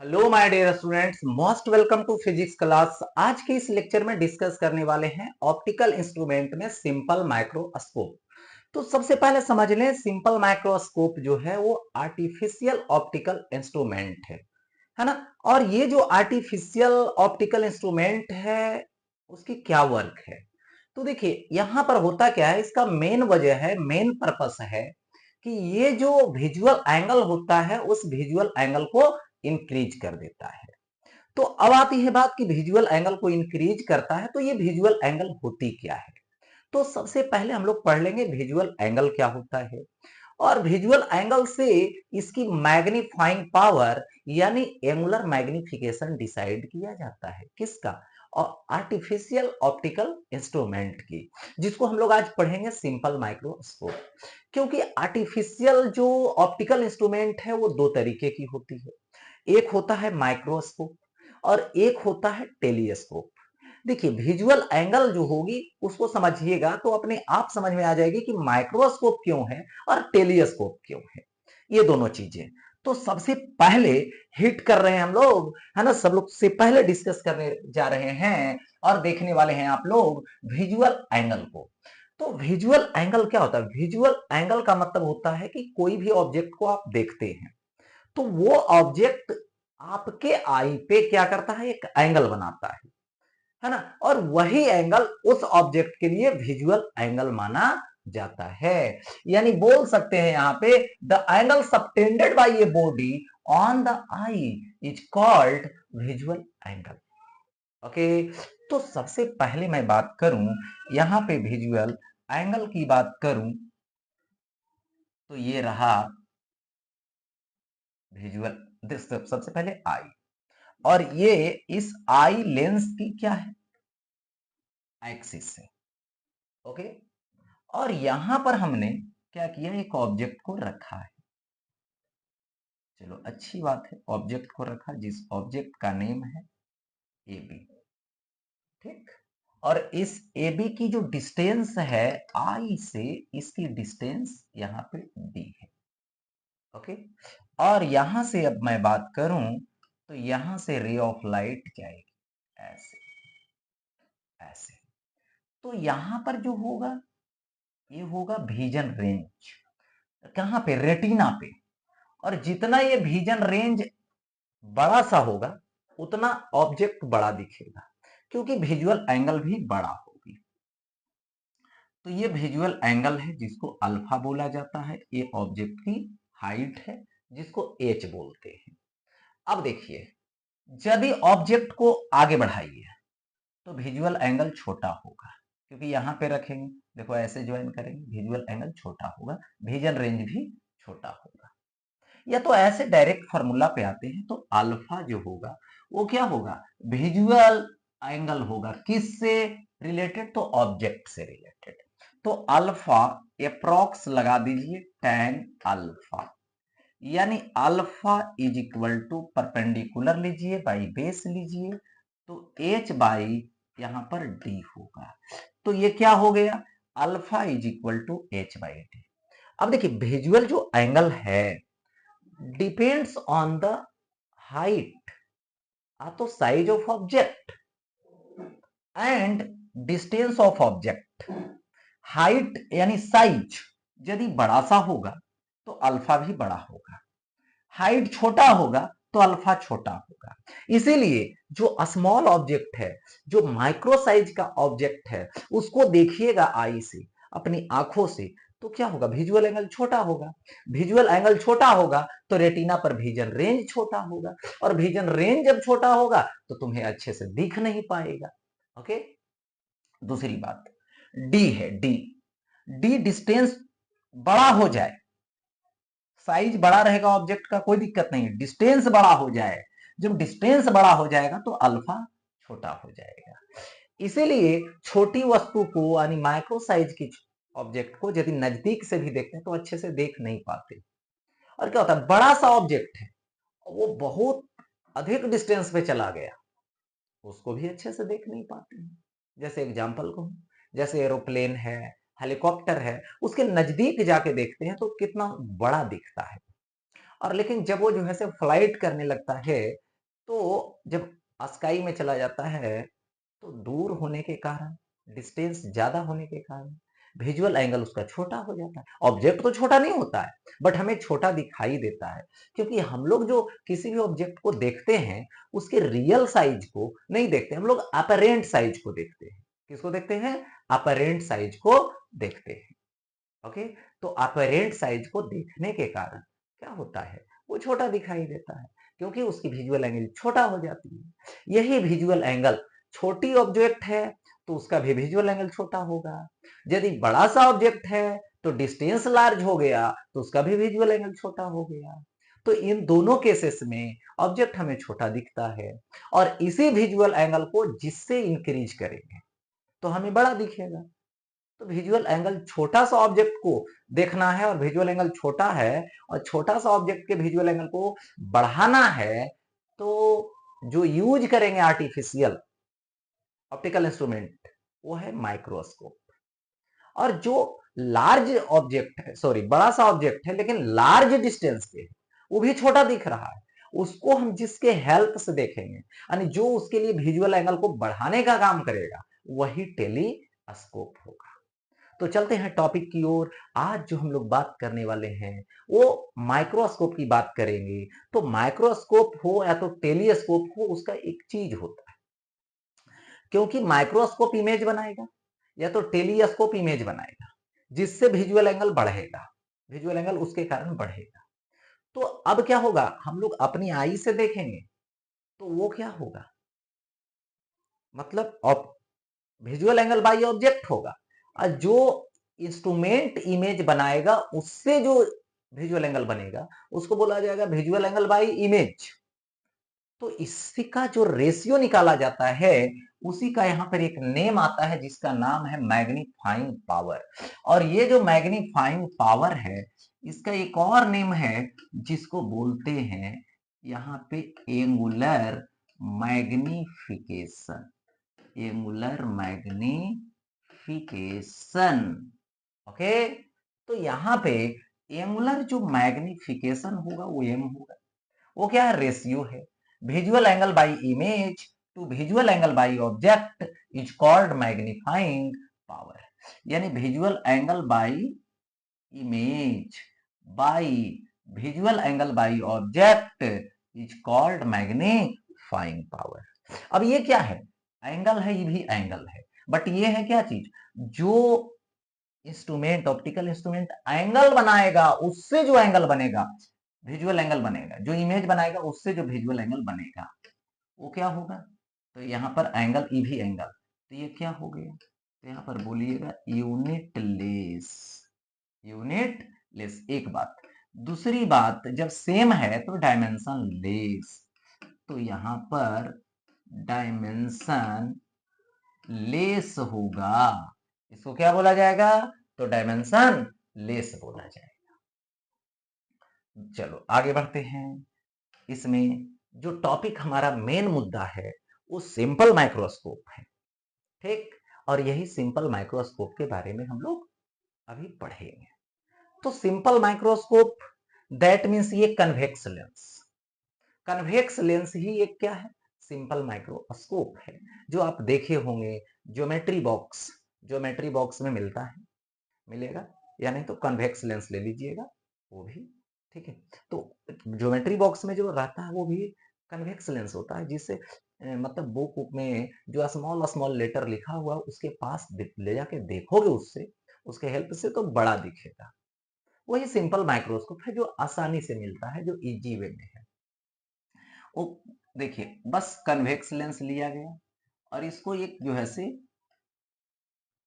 Hello my dear students, most welcome to physics class. आज के इस लेक्चर में डिस्कस करने वाले हैं ऑप्टिकल इंस्ट्रूमेंट में सिंपल माइक्रोस्कोप। तो सबसे पहले समझ लें, सिंपल माइक्रोस्कोप जो है वो आर्टिफिशियल ऑप्टिकल इंस्ट्रूमेंट है ना। और ये जो आर्टिफिशियल ऑप्टिकल इंस्ट्रूमेंट है उसकी क्या वर्क है, तो देखिए यहाँ पर होता क्या है। इसका मेन वजह है, मेन पर्पस है कि ये जो विजुअल एंगल होता है उस विजुअल एंगल को इंक्रीज कर देता है। तो अब आती है बात कि विजुअल एंगल को इंक्रीज करता है तो ये विजुअल एंगल होती क्या है। तो सबसे पहले हम लोग पढ़ लेंगे विजुअल एंगल क्या होता है। और विजुअल एंगल से इसकी मैग्नीफाइंग पावर यानी एंगुलर मैग्निफिकेशन डिसाइड किया जाता है। किसका? और आर्टिफिशियल ऑप्टिकल इंस्ट्रूमेंट की, जिसको हम लोग आज पढ़ेंगे सिंपल माइक्रोस्कोप। क्योंकि आर्टिफिशियल जो ऑप्टिकल इंस्ट्रूमेंट है वो दो तरीके की होती है। एक होता है माइक्रोस्कोप और एक होता है टेलीस्कोप। देखिए विजुअल एंगल जो होगी उसको समझिएगा तो अपने आप समझ में आ जाएगी कि माइक्रोस्कोप क्यों है और टेलीस्कोप क्यों है, ये दोनों चीजें। तो सबसे पहले हिट कर रहे हैं हम लोग, है ना, सब लोग से पहले डिस्कस करने जा रहे हैं और देखने वाले हैं आप लोग विजुअल एंगल को। तो विजुअल एंगल क्या होता है? विजुअल एंगल का मतलब होता है कि कोई भी ऑब्जेक्ट को आप देखते हैं तो वो ऑब्जेक्ट आपके आई पे क्या करता है, एक एंगल बनाता है ना। और वही एंगल उस ऑब्जेक्ट के लिए विजुअल एंगल माना जाता है। यानी बोल सकते हैं यहां पे the angle subtended bye a body on the I is called visual angle. Okay. तो सबसे पहले मैं बात करूं यहां पे विजुअल एंगल की बात करूं तो ये रहा विजुअल। सबसे पहले आई, और ये इस आई लेंस की क्या है, एक्सिस है। ओके। और यहां पर हमने क्या किया, एक ऑब्जेक्ट को रखा है। चलो अच्छी बात है, ऑब्जेक्ट को रखा जिस ऑब्जेक्ट का नेम है ए बी। ठीक। और इस ए बी की जो डिस्टेंस है आई से, इसकी डिस्टेंस यहां पे डी है। ओके। और यहां से अब मैं बात करूं तो यहां से रे ऑफ लाइट जाएगी ऐसे ऐसे। तो यहां पर जो होगा ये होगा विजन रेंज। कहां पे? रेटिना पे। और जितना ये विजन रेंज बड़ा सा होगा उतना ऑब्जेक्ट बड़ा दिखेगा, क्योंकि विजुअल एंगल भी बड़ा होगी। तो ये विजुअल एंगल है जिसको अल्फा बोला जाता है। ये ऑब्जेक्ट की हाइट है जिसको एच बोलते हैं। अब देखिए, यदि ऑब्जेक्ट को आगे बढ़ाइए तो विजुअल एंगल छोटा होगा, क्योंकि यहां पे रखेंगे, देखो ऐसे ज्वाइन करेंगे, विजुअल एंगल छोटा होगा, विजन रेंज भी छोटा होगा। या तो ऐसे डायरेक्ट फार्मूला पे आते हैं तो अल्फा जो होगा वो क्या होगा, विजुअल एंगल होगा। किससे रिलेटेड? तो ऑब्जेक्ट से रिलेटेड। तो अल्फा अप्रॉक्स लगा दीजिए tan अल्फा, यानी alpha is equal to perpendicular लीजिए बाई बेस लीजिए, तो h बाई यहां पर d होगा। तो ये क्या हो गया, alpha is equal to h by D. अब देखिए विजुअल जो एंगल है डिपेंड्स ऑन द हाइट, तो size of object and distance of object. Height यानी साइज यदि बड़ा सा होगा तो अल्फा भी बड़ा होगा, हाइट छोटा होगा तो अल्फा छोटा होगा। इसीलिए जो स्मॉल ऑब्जेक्ट है, जो माइक्रो साइज का ऑब्जेक्ट है, उसको देखिएगा आई से, अपनी आंखों से, तो क्या होगा, विजुअल एंगल छोटा होगा। विजुअल एंगल छोटा होगा तो रेटिना पर विजन रेंज छोटा होगा, और विजन रेंज जब छोटा होगा तो तुम्हें अच्छे से दिख नहीं पाएगा। ओके। दूसरी बात डी है, डी। डी डिस्टेंस बड़ा हो जाए, साइज बड़ा रहेगा ऑब्जेक्ट का, कोई दिक्कत नहीं, डिस्टेंस बड़ा हो जाए, जब डिस्टेंस बड़ा हो जाएगा तो अल्फा छोटा हो जाएगा। इसीलिए छोटी वस्तु को यानी माइक्रो साइज की ऑब्जेक्ट को यदि नजदीक से भी देखते हैं तो अच्छे से देख नहीं पाते। और क्या होता है, बड़ा सा ऑब्जेक्ट है, वो बहुत अधिक डिस्टेंस पे चला गया, उसको भी अच्छे से देख नहीं पाते हैं। जैसे एग्जांपल को, जैसे एरोप्लेन है, हेलीकॉप्टर है, उसके नजदीक जाके देखते हैं तो कितना बड़ा दिखता है। और लेकिन जब वो जो है से फ्लाइट करने लगता है तो जब स्काई में चला जाता है तो दूर होने के कारण, डिस्टेंस ज्यादा होने के कारण विजुअल एंगल उसका छोटा हो जाता है। ऑब्जेक्ट तो छोटा नहीं होता है, बट हमें छोटा दिखाई देता है, क्योंकि हम लोग जो किसी भी ऑब्जेक्ट को देखते हैं उसके रियल साइज को नहीं देखते, हम लोग अपरेंट साइज को देखते हैं। किसको देखते हैं? अपरेंट साइज को देखते हैं। ओके, तो अपरेंट साइज को देखने के कारण क्या होता है, वो छोटा दिखाई देता है, क्योंकि उसकी विजुअल एंगल छोटा हो जाती है। यही विजुअल एंगल, छोटी ऑब्जेक्ट है तो उसका भी विजुअल एंगल छोटा होगा। यदि बड़ा सा ऑब्जेक्ट है तो डिस्टेंस लार्ज हो गया तो उसका भी विजुअल एंगल छोटा हो गया। तो इन दोनों केसेस में ऑब्जेक्ट हमें छोटा दिखता है, और इसी विजुअल एंगल को जिससे इंक्रीज करेंगे तो हमें बड़ा दिखेगा। तो विजुअल एंगल, छोटा सा ऑब्जेक्ट को देखना है और विजुअल एंगल छोटा है, और छोटा सा ऑब्जेक्ट के विजुअल एंगल को बढ़ाना है, तो जो यूज करेंगे आर्टिफिशियल ऑप्टिकल इंस्ट्रूमेंट वो है माइक्रोस्कोप। और जो लार्ज ऑब्जेक्ट है, सॉरी बड़ा सा ऑब्जेक्ट है लेकिन लार्ज डिस्टेंस पे है, वो भी छोटा दिख रहा है, उसको हम जिसके हेल्प से देखेंगे, यानी जो उसके लिए विजुअल एंगल को बढ़ाने का काम करेगा, वही टेलीस्कोप होगा। तो चलते हैं टॉपिक की ओर। आज जो हम लोग बात करने वाले हैं वो माइक्रोस्कोप की बात करेंगे। तो माइक्रोस्कोप हो या तो टेलीस्कोप हो, उसका एक चीज होता है, क्योंकि माइक्रोस्कोप इमेज बनाएगा या तो टेलीस्कोप इमेज बनाएगा, जिससे विजुअल एंगल बढ़ेगा, विजुअल एंगल उसके कारण बढ़ेगा। तो अब क्या होगा, हम लोग अपनी आई से देखेंगे तो वो क्या होगा, मतलब विजुअल एंगल बाई ऑब्जेक्ट होगा, और जो इंस्ट्रूमेंट इमेज बनाएगा उससे जो विजुअल एंगल बनेगा उसको बोला जाएगा विजुअल एंगल बाई इमेज। तो इसका जो रेशियो निकाला जाता है उसी का यहाँ पर एक नेम आता है, जिसका नाम है मैग्नीफाइंग पावर। और ये जो मैग्नीफाइंग पावर है, इसका एक और नेम है जिसको बोलते हैं यहाँ पे angular magnification, angular magnification. Okay, तो यहाँ पे एंगुलर जो मैग्निफिकेशन होगा वो एम होगा, वो क्या है, रेशियो है। Visual angle by image to visual angle by object is called magnifying power. यानी visual angle by image by visual angle by object is called magnifying power. अब ये क्या है, एंगल है, ये भी एंगल है, बट ये है क्या चीज, जो इंस्ट्रूमेंट, ऑप्टिकल इंस्ट्रूमेंट एंगल बनाएगा उससे जो एंगल बनेगा, विजुअल एंगल बनेगा, जो इमेज बनाएगा उससे जो विजुअल एंगल बनेगा वो क्या होगा। तो यहाँ पर एंगल, ई भी एंगल, तो ये क्या हो गया, तो यहाँ पर बोलिएगा यूनिट लेस, यूनिट लेस। एक बात, दूसरी बात, जब सेम है तो डायमेंशन लेस, तो यहाँ पर डायमेंशन लेस होगा, इसको क्या बोला जाएगा, तो डायमेंशन लेस बोला जाएगा। चलो आगे बढ़ते हैं। इसमें जो टॉपिक हमारा मेन मुद्दा है वो सिंपल माइक्रोस्कोप है, ठीक। और यही सिंपल माइक्रोस्कोप के बारे में हम लोग अभी पढ़ेंगे। तो सिंपल माइक्रोस्कोप दैट मीन्स ये कन्वेक्स लेंस, कन्वेक्स लेंस ही एक क्या है, सिंपल माइक्रोस्कोप है, जो आप देखे होंगे ज्योमेट्री बॉक्स, ज्योमेट्री बॉक्स में मिलता है, मिलेगा, या नहीं तो कन्वेक्स लेंस ले लीजिएगा, वो भी ठीक है। तो ज्योमेट्री बॉक्स में जो रहता है वो भी कन्वेक्स लेंस होता है, जिससे मतलब बुक में जो स्मॉल स्मॉल लेटर लिखा हुआ उसके पास ले जाके देखोगे, उससे उसके हेल्प से तो बड़ा दिखेगा। वही सिंपल माइक्रोस्कोप है जो आसानी से मिलता है, जो इजी वे में है। वो देखिए, बस कन्वेक्स लेंस लिया गया और इसको एक जो है से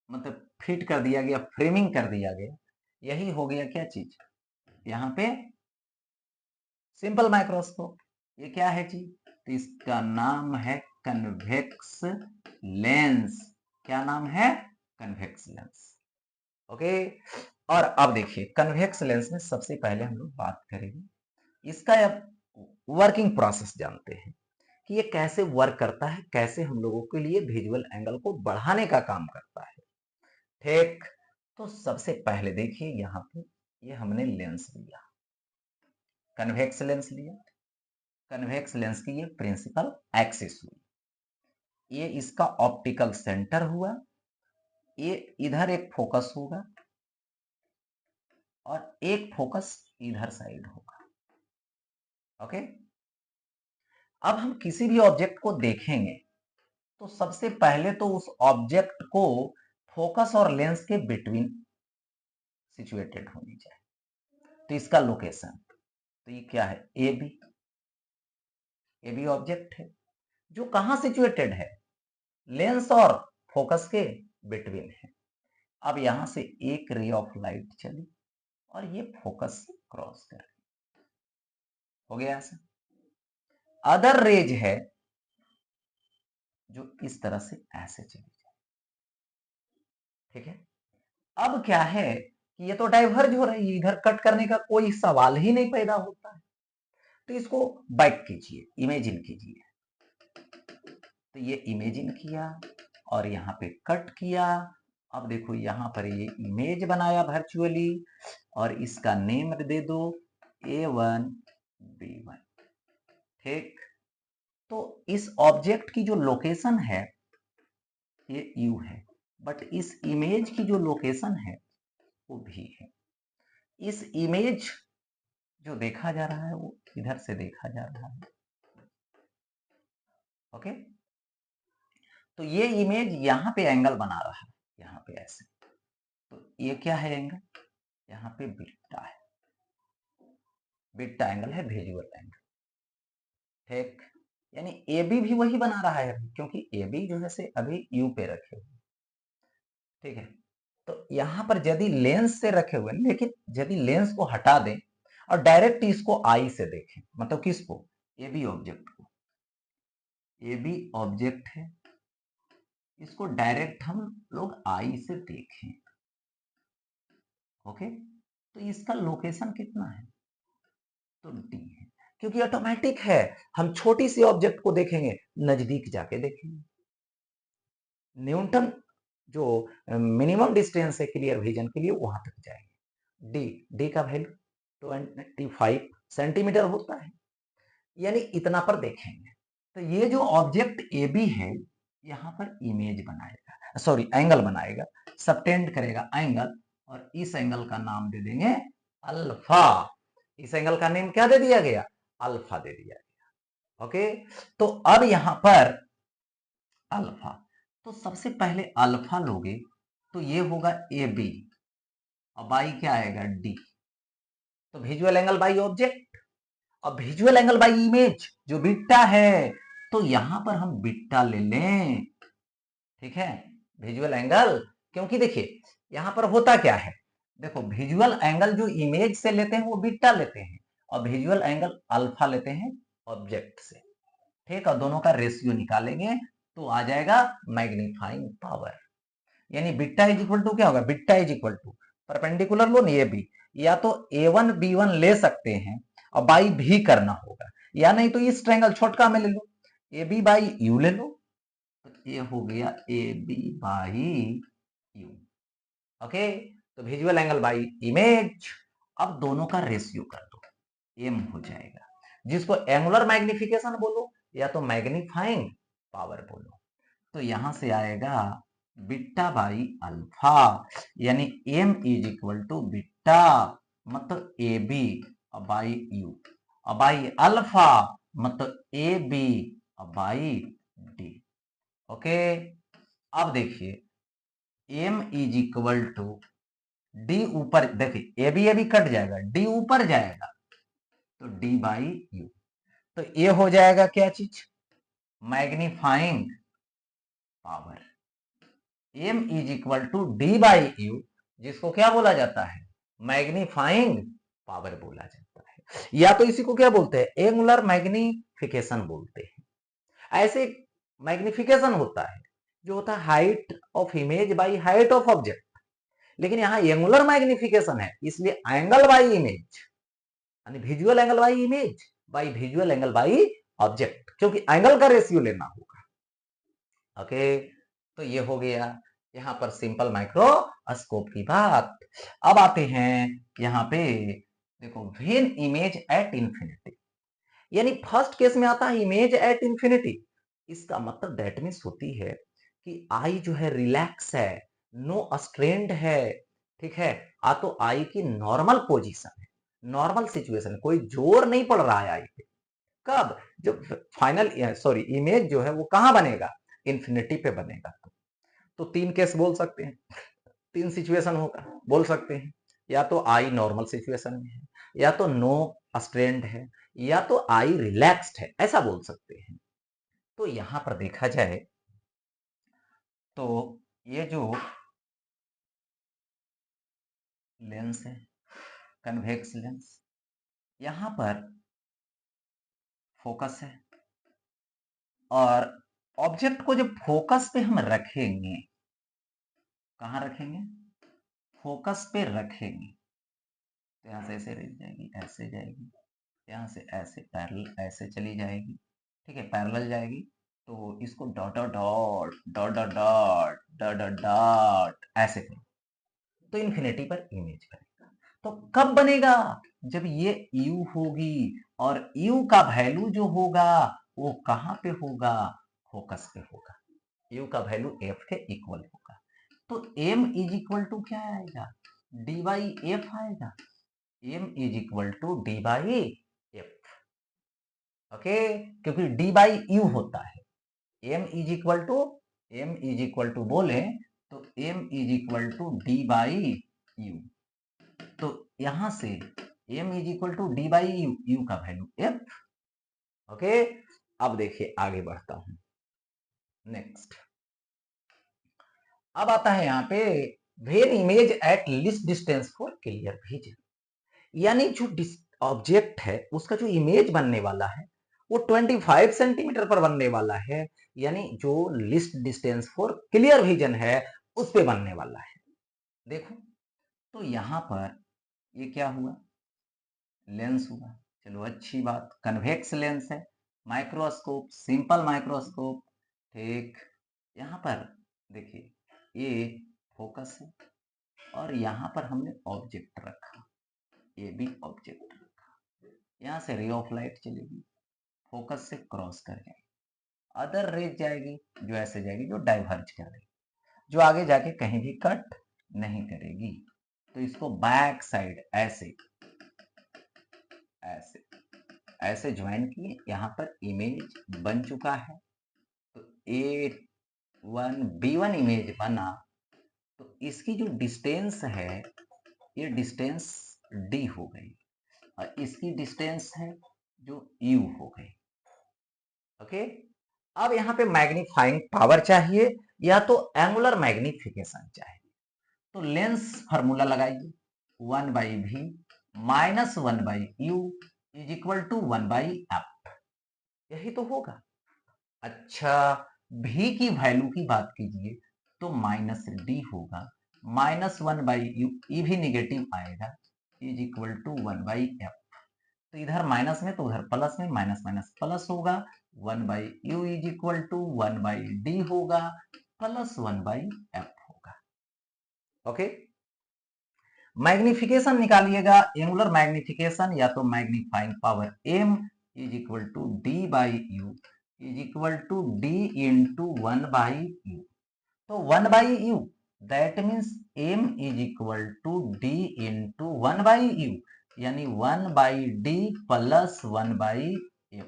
मतलब फिट कर दिया गया, फ्रेमिंग कर दिया गया, यही हो गया क्या चीज, यहाँ पे सिंपल माइक्रोस्कोप। ये क्या है जी, तो इसका नाम है कन्वेक्स लेंस। क्या नाम है, कन्वेक्स लेंस। ओके, और अब देखिए कन्वेक्स लेंस में सबसे पहले हम लोग बात करेंगे इसका वर्किंग प्रोसेस, जानते हैं कि ये कैसे वर्क करता है, कैसे हम लोगों के लिए विजुअल एंगल को बढ़ाने का काम करता है, ठीक। तो सबसे पहले देखिए यहाँ पे ये हमने लेंस लिया, कन्वेक्स लेंस लिया, कन्वेक्स लेंस की ये प्रिंसिपल एक्सिस हुई, ये इसका ऑप्टिकल सेंटर हुआ, ये इधर एक फोकस होगा और एक फोकस इधर साइड होगा। ओके, अब हम किसी भी ऑब्जेक्ट को देखेंगे तो सबसे पहले तो उस ऑब्जेक्ट को फोकस और लेंस के बिटवीन सिचुएटेड होनी चाहिए। तो इसका लोकेशन, तो ये क्या है, ए बी ऑब्जेक्ट है जो कहां सिचुएटेड है, लेंस और फोकस के बिटवीन है। अब यहां से एक रे ऑफ लाइट चली और ये फोकस से क्रॉस कर गई, हो गया ऐसा। अदर रेज है जो इस तरह से ऐसे चली जाए, ठीक है। अब क्या है कि ये तो डाइवर्ज हो रही है, इधर कट करने का कोई सवाल ही नहीं पैदा होता है। तो इसको बैक कीजिए, इमेजिन कीजिए। तो ये इमेजिन किया और यहाँ पे कट किया। अब देखो यहाँ पर ये इमेज बनाया वर्चुअली और इसका नेम दे दो A1 B1, ठीक। तो इस ऑब्जेक्ट की जो लोकेशन है ये U है, बट इस इमेज की जो लोकेशन है वो भी है। इस इमेज जो देखा जा रहा है वो इधर से देखा जा रहा है, ओके। तो ये इमेज यहाँ पे एंगल बना रहा है, यहाँ पे ऐसे। तो ये क्या है एंगल, यहाँ पे बीटा है, बीटा एंगल है, विजुअल एंगल, ठीक। यानी ए बी भी वही बना रहा है अभी, क्योंकि ए बी जो है से अभी यू पे रखे हुए, ठीक है। तो यहाँ पर यदि लेंस से रखे हुए, लेकिन यदि लेंस को हटा दें और डायरेक्ट इसको आई से देखें, मतलब किसको, ए बी ऑब्जेक्ट को, ए बी ऑब्जेक्ट है, इसको डायरेक्ट हम लोग आई से देखें, ओके। तो इसका लोकेशन कितना है, तो डी है, क्योंकि ऑटोमेटिक है, हम छोटी सी ऑब्जेक्ट को देखेंगे नजदीक जाके देखेंगे। न्यूटन जो मिनिमम डिस्टेंस है क्लियर विजन के लिए वहां तक जाएंगे। डी का वैल्यू 25 सेंटीमीटर होता है, यानी इतना पर देखेंगे। तो ये जो ऑब्जेक्ट ए बी है यहाँ पर इमेज बनाएगा, सॉरी एंगल बनाएगा, सबटेंड करेगा एंगल, और इस एंगल का नाम दे देंगे अल्फा। इस एंगल का नेम क्या दे दिया गया, अल्फा दे दिया गया, ओके। तो अब यहां पर अल्फा, तो सबसे पहले अल्फा लोगे तो ये होगा ए बी और बाई क्या आएगा डी। तो विजुअल एंगल बाई ऑब्जेक्ट और विजुअल एंगल बाई इमेज जो बीटा है, तो यहां पर हम बीटा ले लें, ठीक है, विजुअल एंगल। क्योंकि देखिए यहां पर होता क्या है, देखो विजुअल एंगल जो इमेज से लेते हैं वो बीटा लेते हैं और विजुअल एंगल अल्फा लेते हैं ऑब्जेक्ट से, ठीक। और दोनों का रेशियो निकालेंगे तो आ जाएगा मैग्नीफाइंग पावर। यानी बीटा इज इक्वल टू क्या होगा, beta is equal to perpendicular लो ये भी, या तो A1 B1 ले सकते हैं और बाई भी करना होगा, या नहीं तो इस ट्रायंगल छोटका में ले लो, ए बी बाई यू ले लो। तो ये हो गया A B by U, okay. तो विजुअल एंगल बाई इमेज, अब दोनों का रेशियो कर दो, एम हो जाएगा, जिसको एंगुलर मैग्निफिकेशन बोलो या तो मैग्नीफाइंग पावर बोलो। तो यहां से आएगा बीटा बाई अल्फा, यानी M is equal to beta मतलब A B by U, by alpha मतलब A B by D, okay. अब देखिए M is equal to D, ऊपर देखिए ए बी कट जाएगा, डी ऊपर जाएगा तो डी बाई यू। तो ये हो जाएगा क्या चीज, magnifying power. M is equal to D by U, जिसको क्या बोला जाता है, मैग्नीफाइंग पावर बोला जाता है, या तो इसी को क्या बोलते हैं, एंगुलर मैग्निफिकेशन बोलते हैं। ऐसे मैग्निफिकेशन होता है जो होता है height of image by height of object, लेकिन यहां एंगुलर मैग्निफिकेशन है, इसलिए एंगल बाई इमेज, यानी visual angle by image by visual angle by object, क्योंकि एंगल का रेशियो लेना होगा, ओके। तो ये हो गया यहाँ पर सिंपल माइक्रोस्कोप की बात। अब आते हैं यहाँ पे, देखो व्हेन इमेज एट इंफिनिटी, यानी फर्स्ट केस में आता है इमेज एट इंफिनिटी, इसका मतलब दैट मीन्स होती है कि आई जो है रिलैक्स है, नो स्ट्रेंड है, ठीक है, तो आई की नॉर्मल पोजीशन है, नॉर्मल सिचुएशन, कोई जोर नहीं पड़ रहा है आई पे। कब? जब फाइनल सॉरी इमेज जो है वो कहां बनेगा? इंफिनिटी पे बनेगा। तो तीन केस बोल सकते हैं, तीन सिचुएशन होगा बोल सकते हैं, या तो आई नॉर्मल सिचुएशन में है, या तो नो स्ट्रेंड है, या तो आई रिलैक्स्ड है, ऐसा बोल सकते हैं। तो यहां पर देखा जाए तो ये जो लेंस है कन्वेक्स लेंस, यहां पर फोकस है, और ऑब्जेक्ट को जब फोकस पे हम रखेंगे, कहां रखेंगे? फोकस पे रखेंगे, तो यहां से ऐसे जाएगी, ऐसे जाएगी, यहाँ से ऐसे पैरेलल ऐसे चली जाएगी, ठीक है, पैरेलल जाएगी, तो इसको dot dot dot dot dot dot dot dot dot ऐसे करो, तो इन्फिनिटी पर इमेज बनेगा। तो कब बनेगा? जब ये u होगी, और u का वैल्यू जो होगा वो कहां पे होगा? फोकस पे होगा। u का वैल्यू f के इक्वल होगा, तो m इज इक्वल टू क्या आएगा? d बाई एफ आएगा। m is equal to d by F, okay, क्योंकि d बाई यू होता है। m इज इक्वल टू बोले तो m is equal to d by U, तो यहां से m is equal to d by U, U का वैल्यू f, ओके। अब देखिए आगे बढ़ता हूं, नेक्स्ट अब आता है यहां पे when image at least distance for clear vision, यानी जो ऑब्जेक्ट है उसका जो इमेज बनने वाला है वो 25 सेंटीमीटर पर बनने वाला है, यानी जो list distance for clear vision है उस पे बनने वाला है। देखो तो यहां पर ये क्या हुआ? लेंस हुआ, चलो अच्छी बात, कन्वेक्स लेंस है, माइक्रोस्कोप, सिंपल माइक्रोस्कोप, ठीक। यहां पर देखिए ये फोकस है, और यहां पर हमने ऑब्जेक्ट रखा, ये भी ऑब्जेक्ट रखा, यहां से रे ऑफ लाइट चलेगी, फोकस से क्रॉस कर जाएगी, अदर रेज जाएगी जो ऐसे जाएगी, जो डाइवर्ज कर देगी, जो आगे जाके कहीं भी कट नहीं करेगी। तो इसको बैक साइड ऐसे ऐसे ऐसे ज्वाइन किए, यहां पर इमेज बन चुका है, तो A1B1 इमेज बना, तो इसकी जो डिस्टेंस है ये डिस्टेंस D हो गई, और इसकी डिस्टेंस है जो U हो गई, ओके। अब यहाँ पे मैग्नीफाइंग पावर चाहिए या तो एंगुलर मैग्निफिकेशन चाहिए, तो लेंस फार्मूला लगाइए, 1/v minus 1/u is equal to 1/f, यही तो होगा। अच्छा, v की वैल्यू की बात कीजिए तो -d होगा, -1/u, ई भी निगेटिव आएगा, इज इक्वल टू 1/f, तो इधर माइनस में तो उधर प्लस में, माइनस माइनस प्लस होगा, 1/u is equal to 1/d होगा, प्लस 1/f होगा, ओके। मैग्निफिकेशन निकालिएगा, एंगुलर मैग्निफिकेशन या तो magnifying power m is equal to d by U is equal to d into 1/u, तो 1/u that means m is equal to d into 1/u, यानी 1/d plus 1/f,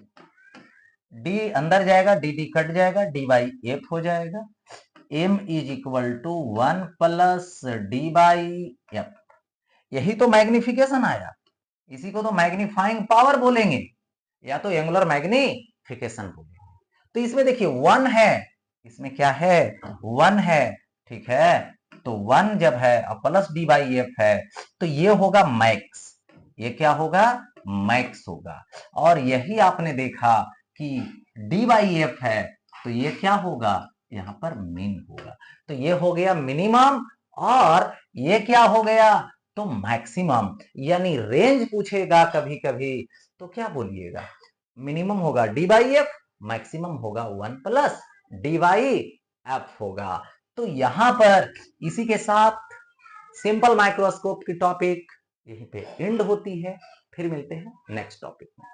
d अंदर जाएगा, dd cut जाएगा, d by F हो जाएगा, m is equal to 1 plus d by F, यही तो magnification आया, इसी को तो मैग्नीफाइंग पावर बोलेंगे या तो एंगुलर मैग्निफिकेशन बोलेंगे। तो इसमें देखिए 1 है, इसमें क्या है? 1 है, ठीक है, तो 1 जब है और प्लस डी बाई एफ है तो ये होगा मैक्स, ये क्या होगा? मैक्स होगा। और यही आपने देखा कि डी बाई एफ है तो ये क्या होगा? यहां पर मीन होगा, तो ये हो गया मिनिमम, और ये क्या हो गया? तो मैक्सिमम, यानी रेंज पूछेगा कभी कभी तो क्या बोलिएगा? मिनिमम होगा डी बाई एफ, मैक्सिमम होगा 1 प्लस डी बाई एफ होगा। तो यहां पर इसी के साथ सिंपल माइक्रोस्कोप की टॉपिक यहीं पे एंड होती है, फिर मिलते हैं नेक्स्ट टॉपिक में।